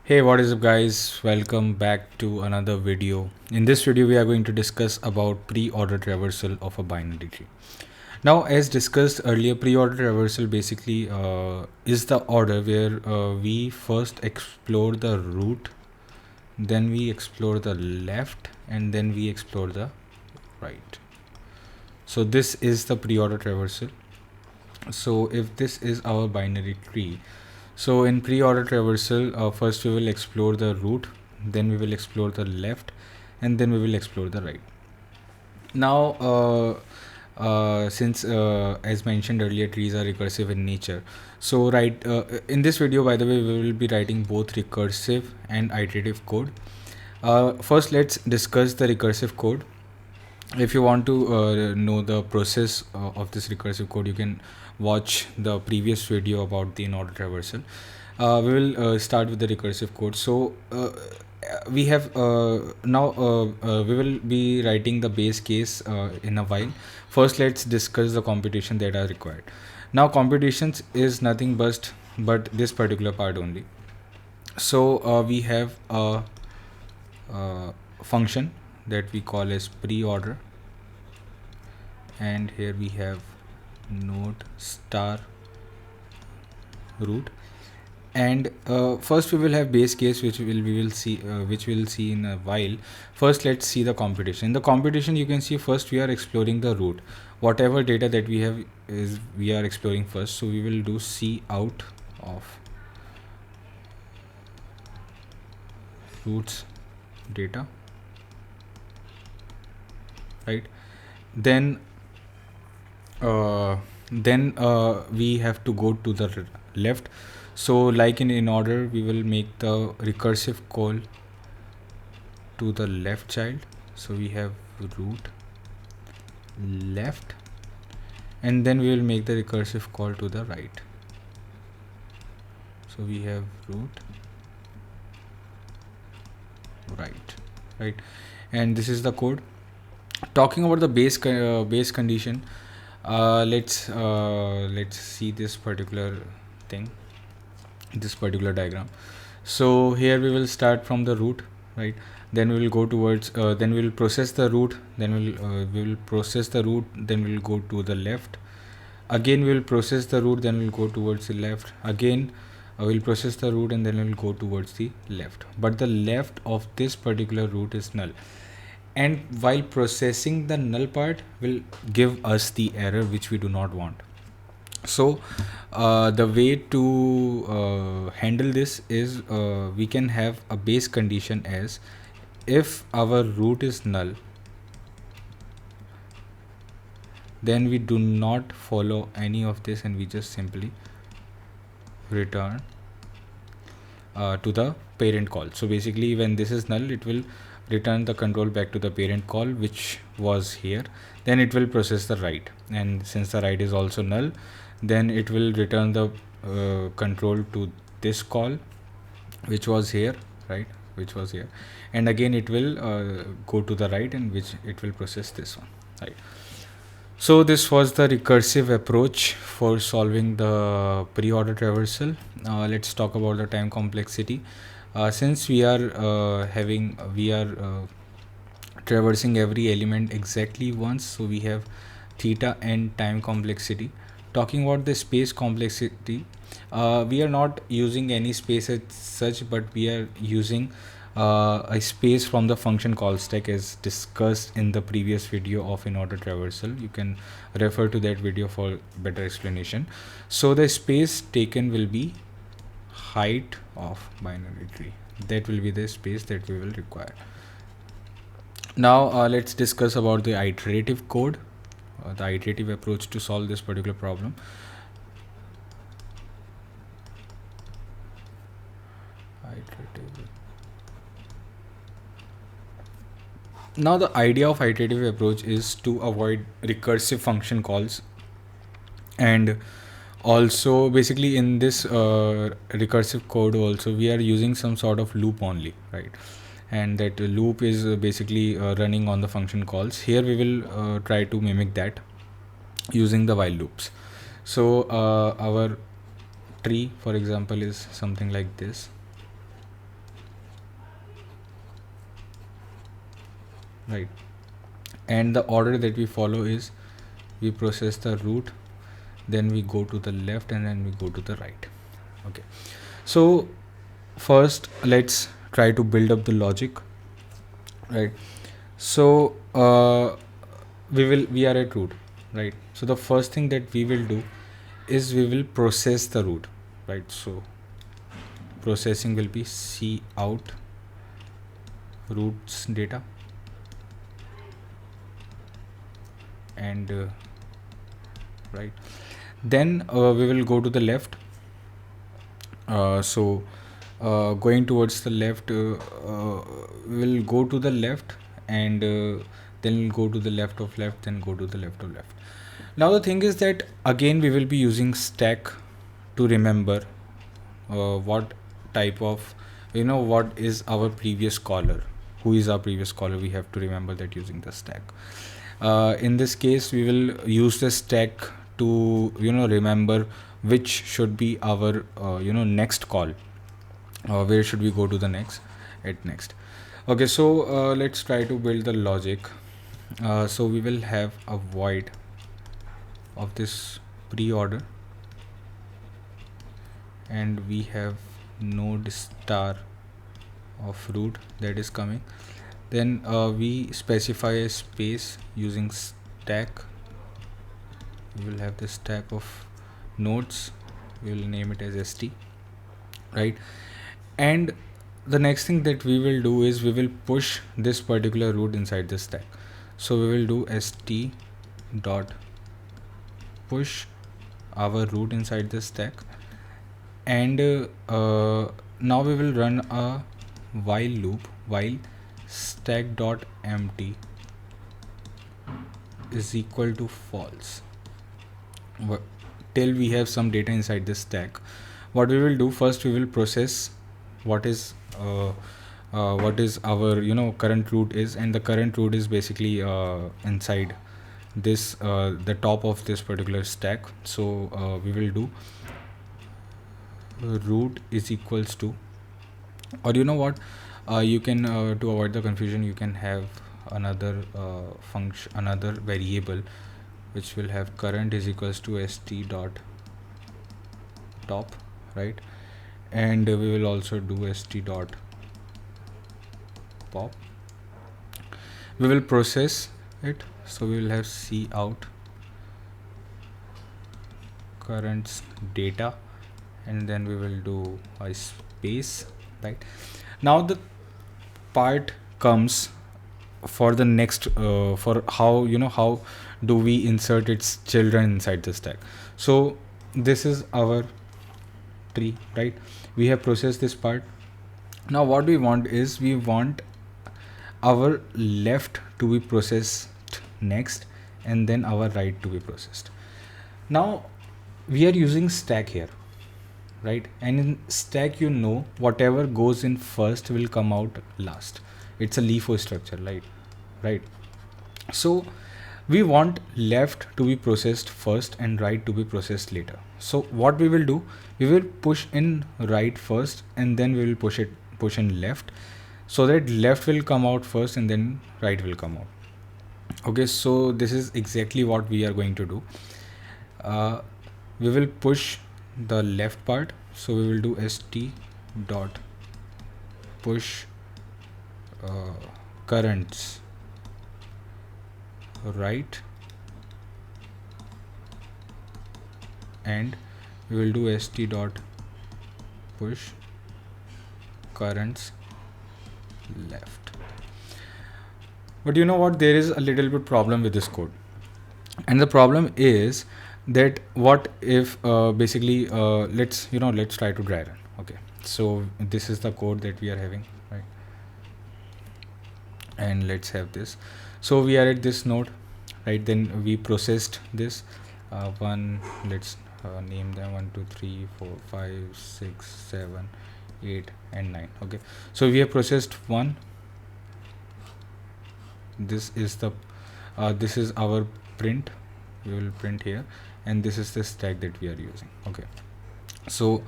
Hey, what is up guys? Welcome back to another video. In this video we are going to discuss about pre-order traversal of a binary tree. Now as discussed earlier, pre-order traversal basically is the order where we first explore the root, then we explore the left, and then we explore the right. So this is the pre-order traversal. So if this is our binary tree, so in pre-order traversal, first we will explore the root, then we will explore the left, and then we will explore the right. Now, since as mentioned earlier, trees are recursive in nature. So in this video, by the way, we will be writing both recursive and iterative code. First, let's discuss the recursive code. If you want to know the process of this recursive code, you can watch the previous video about the in-order traversal. We will start with the recursive code. So we have now we will be writing the base case in a while. First, let's discuss the computation that are required. Now computations is nothing but this particular part only. So we have a function that we call as pre-order, and here we have node star root. And first we will have base case, which we will see in a while. First, let's see the computation. In the computation, you can see first we are exploring the root. Whatever data that we have is we are exploring first. So we will do c out of roots data, right? Then we have to go to the left. So like in order, we will make the recursive call to the left child. So we have root left, and then we will make the recursive call to the right. So we have root right, and this is the code. Talking about the base condition, let's see this particular thing, this particular diagram. So here we will start from the root, right? Then we will go towards then we will process the root, then we will process the root, then we will go to the left. Again we will process the root, then we'll go towards the left. Again we'll process the root, and then we'll go towards the left. But the left of this particular root is null, and while processing the null part will give us the error which we do not want. So the way to handle this is we can have a base condition as if our root is null, then we do not follow any of this, and we just simply return to the parent call. So basically when this is null, it will return the control back to the parent call, which was here. Then it will process the write, and since the write is also null, then it will return the control to this call, which was here, right, which was here. And again it will go to the right, and which it will process this one, right? So this was the recursive approach for solving the pre-order traversal. Let's talk about the time complexity. Since we are traversing every element exactly once, so we have theta and time complexity. Talking about the space complexity, we are not using any space as such, but we are using a space from the function call stack as discussed in the previous video of in-order traversal. You can refer to that video for better explanation. So the space taken will be height of binary tree. That will be the space that we will require. Now let's discuss about the iterative code, the iterative approach to solve this particular problem. Now the idea of iterative approach is to avoid recursive function calls, and also basically in this recursive code also we are using some sort of loop only, right? And that loop is basically running on the function calls. Here we will try to mimic that using the while loops. So our tree, for example, is something like this. right? And the order that we follow is we process the root, then we go to the left, and then we go to the right. Okay, so first let's try to build up the logic, right? So we are at root, right? So the first thing that we will do is we will process the root, right? So processing will be C out roots data, and right, then we will go to the left. So going towards the left, we'll go to the left, and then we'll go to the left of left, then go to the left of left. Now the thing is that again we will be using stack to remember what type of, what is our previous caller, who is our previous caller. We have to remember that using the stack. In this case we will use the stack to remember which should be our next call, where should we go to the next at next. Okay, so let's try to build the logic. So we will have a void of this pre-order, and we have node star of root that is coming. Then we specify a space using stack. We will have the stack of nodes, we will name it as st, right? And the next thing that we will do is we will push this particular root inside the stack. So we will do st dot push our root inside the stack, and now we will run a while loop while stack dot empty is equal to false till we have some data inside the stack. What we will do first, we will process what is our current root is, and the current root is basically inside this the top of this particular stack. So we will do root is equals to, or you can to avoid the confusion, you can have another function, another variable, which will have current is equals to st dot top, right? And we will also do st dot pop. We will process it, so we will have c out currents data, and then we will do a space, right? Now the part comes for the next for how do we insert its children inside the stack. So this is our tree, right? We have processed this part. Now what we want is we want our left to be processed next, and then our right to be processed. Now we are using stack here, right? And in stack, whatever goes in first will come out last. It's a LIFO structure, right? So we want left to be processed first and right to be processed later. So what we will do, we will push in right first, and then we will push in left, so that left will come out first and then right will come out. Okay, so this is exactly what we are going to do. We will push the left part, so we will do st dot push currents right, and we will do st dot push currents left. But you know what, there is a little bit problem with this code, and the problem is that what if basically let's try to dry run. Okay, so this is the code that we are having, right? And let's have this. So we are at this node, right? Then we processed this one. Let's name them 1 2 3 4 5 6 7 8 and 9. Okay, so we have processed one. This is the this is our print. We will print here, and this is the stack that we are using. Okay, so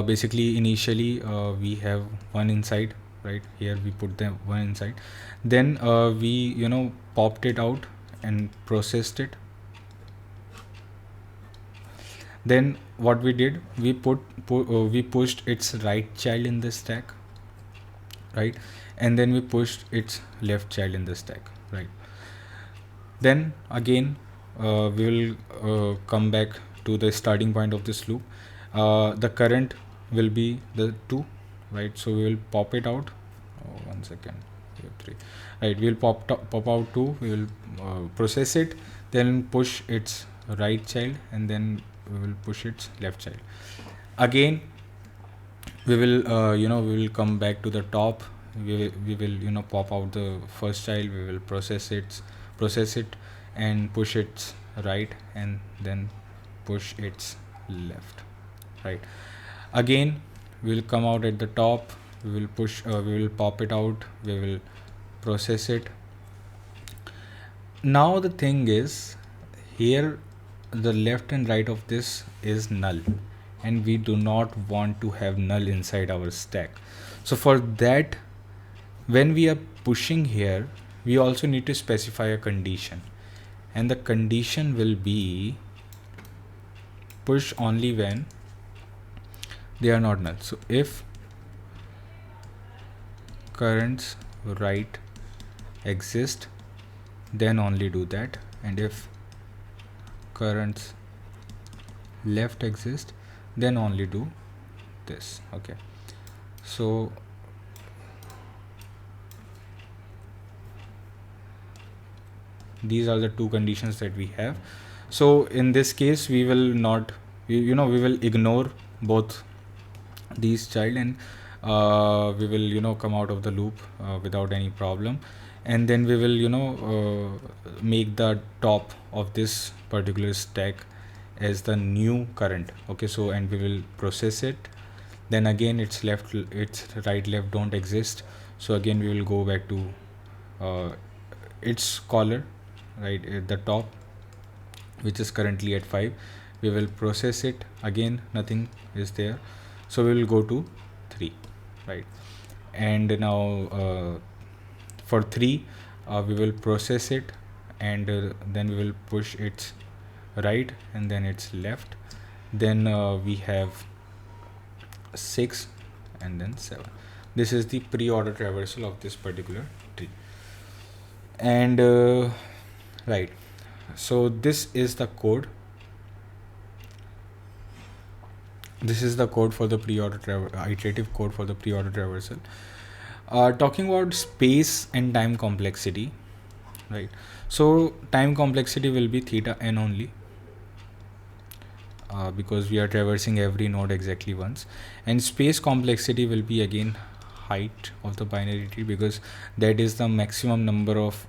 basically initially we have one inside, right? Here we put them one inside, then we popped it out and processed it. Then what we did, we pushed its right child in the stack, right? And then we pushed its left child in the stack, right? Then again we will come back to the starting point of this loop. The current will be the 2, right? So we will pop it out. One second. We have 3, right? We will pop out 2. We will process it, then push its right child, and then we will push its left child. Again we will we will come back to the top. We will pop out the first child. We will process it and push its right, and then push its left, right? Again we will come out at the top. We will we will pop it out. We will process it. Now the thing is, here the left and right of this is null, and we do not want to have null inside our stack. So for that, when we are pushing here, we also need to specify a condition, and the condition will be push only when they are not null. So if currents right exist, then only do that, and if currents left exist, then only do this. Okay, so these are the two conditions that we have. So in this case we will not we will ignore both these child, and we will come out of the loop without any problem, and then we will make the top of this particular stack as the new current. Okay, so and we will process it. Then again its right left don't exist, so again we will go back to its caller, right at the top, which is currently at 5. We will process it. Again nothing is there, so we will go to 3, right? And now for 3 we will process it, and then we will push its right and then its left. Then we have 6 and then 7. This is the pre-order traversal of this particular tree. And right, so this is the code. This is the code for the iterative code for the pre-order traversal. Talking about space and time complexity, right? So time complexity will be theta n only, because we are traversing every node exactly once, and space complexity will be again height of the binary tree, because that is the maximum number of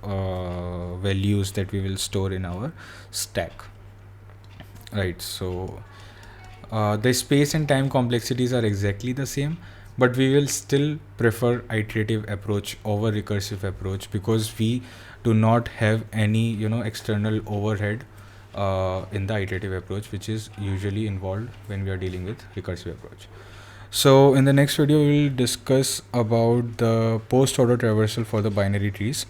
values that we will store in our stack, right? So the space and time complexities are exactly the same, but we will still prefer iterative approach over recursive approach, because we do not have any external overhead in the iterative approach, which is usually involved when we are dealing with recursive approach. So in the next video we will discuss about the post order traversal for the binary trees.